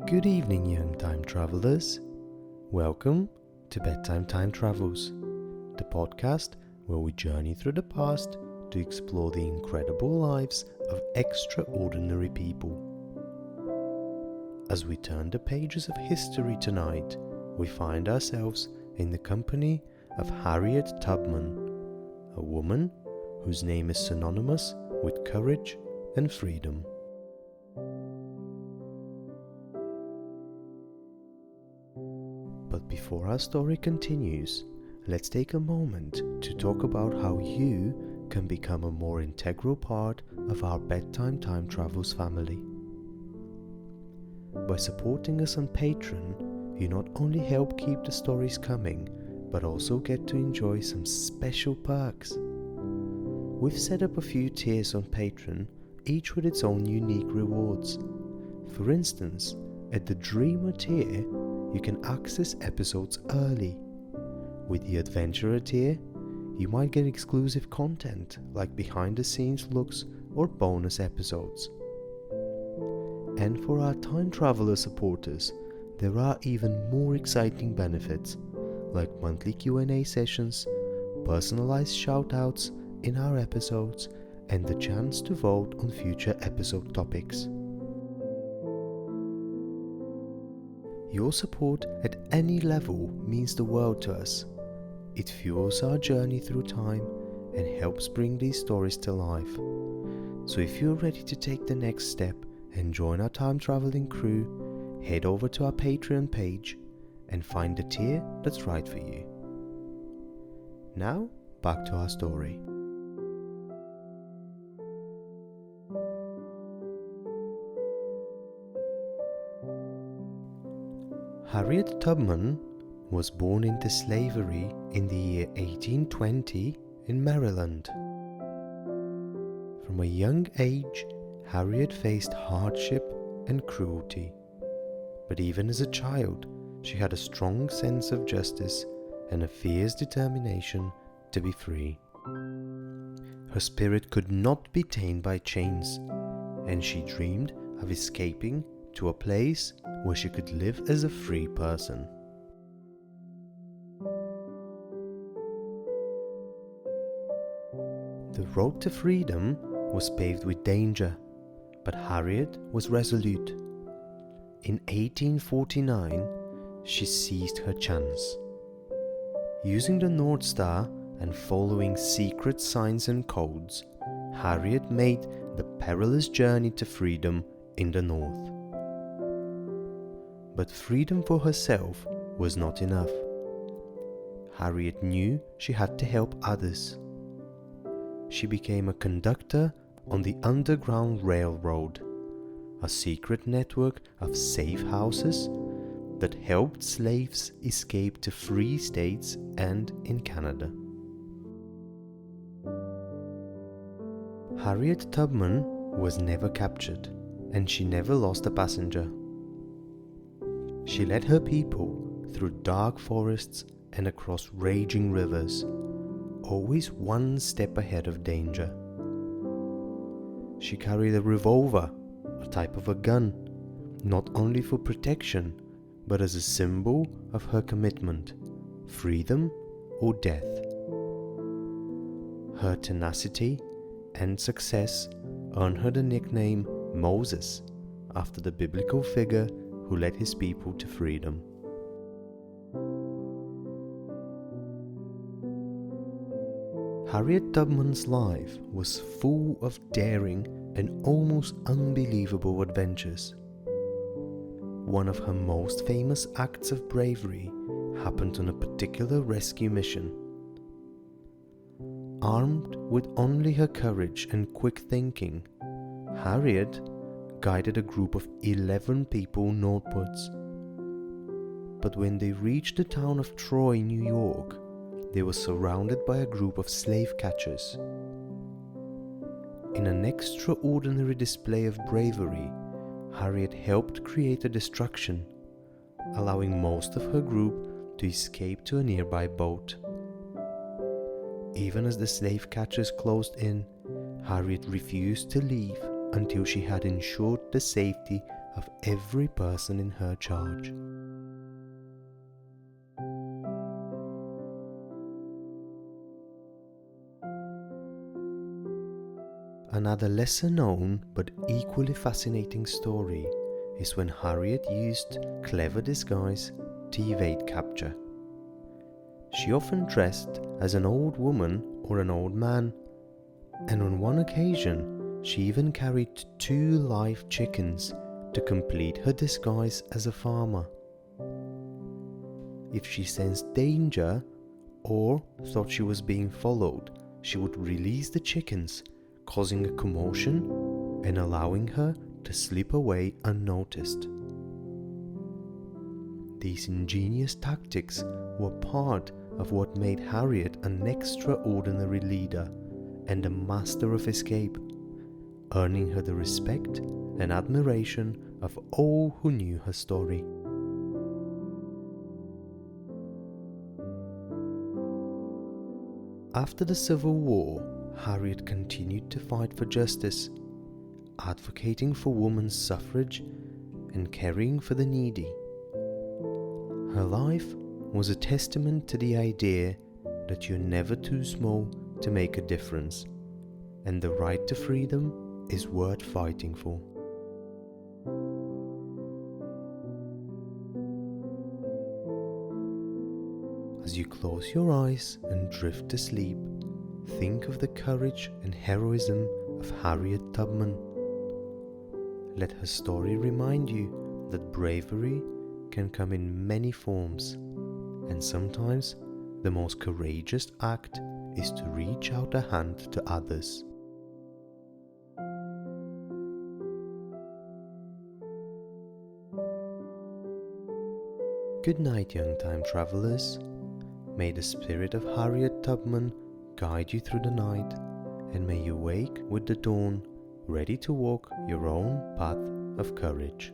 Good evening, young time travelers. Welcome to Bedtime Time Travels, the podcast where we journey through the past to explore the incredible lives of extraordinary people. As we turn the pages of history tonight, we find ourselves in the company of Harriet Tubman, a woman whose name is synonymous with courage and freedom. But before our story continues, let's take a moment to talk about how you can become a more integral part of our Bedtime Time Travels family. By supporting us on Patreon, you not only help keep the stories coming, but also get to enjoy some special perks. We've set up a few tiers on Patreon, each with its own unique rewards. For instance, at the Dreamer tier, you can access episodes early. With the Adventurer tier, you might get exclusive content like behind the scenes looks or bonus episodes. And for our Time Traveler supporters, there are even more exciting benefits like monthly Q&A sessions, personalized shoutouts in our episodes, and the chance to vote on future episode topics. Your support at any level means the world to us. It fuels our journey through time and helps bring these stories to life. So if you're ready to take the next step and join our time traveling crew, head over to our Patreon page and find the tier that's right for you. Now, back to our story. Harriet Tubman was born into slavery in the year 1820 in Maryland. From a young age, Harriet faced hardship and cruelty. But even as a child, she had a strong sense of justice and a fierce determination to be free. Her spirit could not be tamed by chains, and she dreamed of escaping to a place where she could live as a free person. The road to freedom was paved with danger, but Harriet was resolute. In 1849, she seized her chance. Using the North Star and following secret signs and codes, Harriet made the perilous journey to freedom in the North. But freedom for herself was not enough. Harriet knew she had to help others. She became a conductor on the Underground Railroad, a secret network of safe houses that helped slaves escape to free states and in Canada. Harriet Tubman was never captured, and she never lost a passenger. She led her people through dark forests and across raging rivers, always one step ahead of danger. She carried a revolver, a type of a gun, not only for protection, but as a symbol of her commitment, freedom or death. Her tenacity and success earned her the nickname Moses, after the biblical figure who led his people to freedom. Harriet Tubman's life was full of daring and almost unbelievable adventures. One of her most famous acts of bravery happened on a particular rescue mission. Armed with only her courage and quick thinking, Harriet guided a group of 11 people northwards. But when they reached the town of Troy, New York, they were surrounded by a group of slave catchers. In an extraordinary display of bravery, Harriet helped create a distraction, allowing most of her group to escape to a nearby boat. Even as the slave catchers closed in, Harriet refused to leave until she had ensured the safety of every person in her charge. Another lesser known but equally fascinating story is when Harriet used clever disguise to evade capture. She often dressed as an old woman or an old man, and on one occasion she even carried 2 live chickens to complete her disguise as a farmer. If she sensed danger or thought she was being followed, she would release the chickens, causing a commotion and allowing her to slip away unnoticed. These ingenious tactics were part of what made Harriet an extraordinary leader and a master of escape, earning her the respect and admiration of all who knew her story. After the Civil War, Harriet continued to fight for justice, advocating for women's suffrage and caring for the needy. Her life was a testament to the idea that you're never too small to make a difference, and the right to freedom is worth fighting for. As you close your eyes and drift to sleep, think of the courage and heroism of Harriet Tubman. Let her story remind you that bravery can come in many forms, and sometimes the most courageous act is to reach out a hand to others. Good night, young time travelers. May the spirit of Harriet Tubman guide you through the night, and may you wake with the dawn, ready to walk your own path of courage.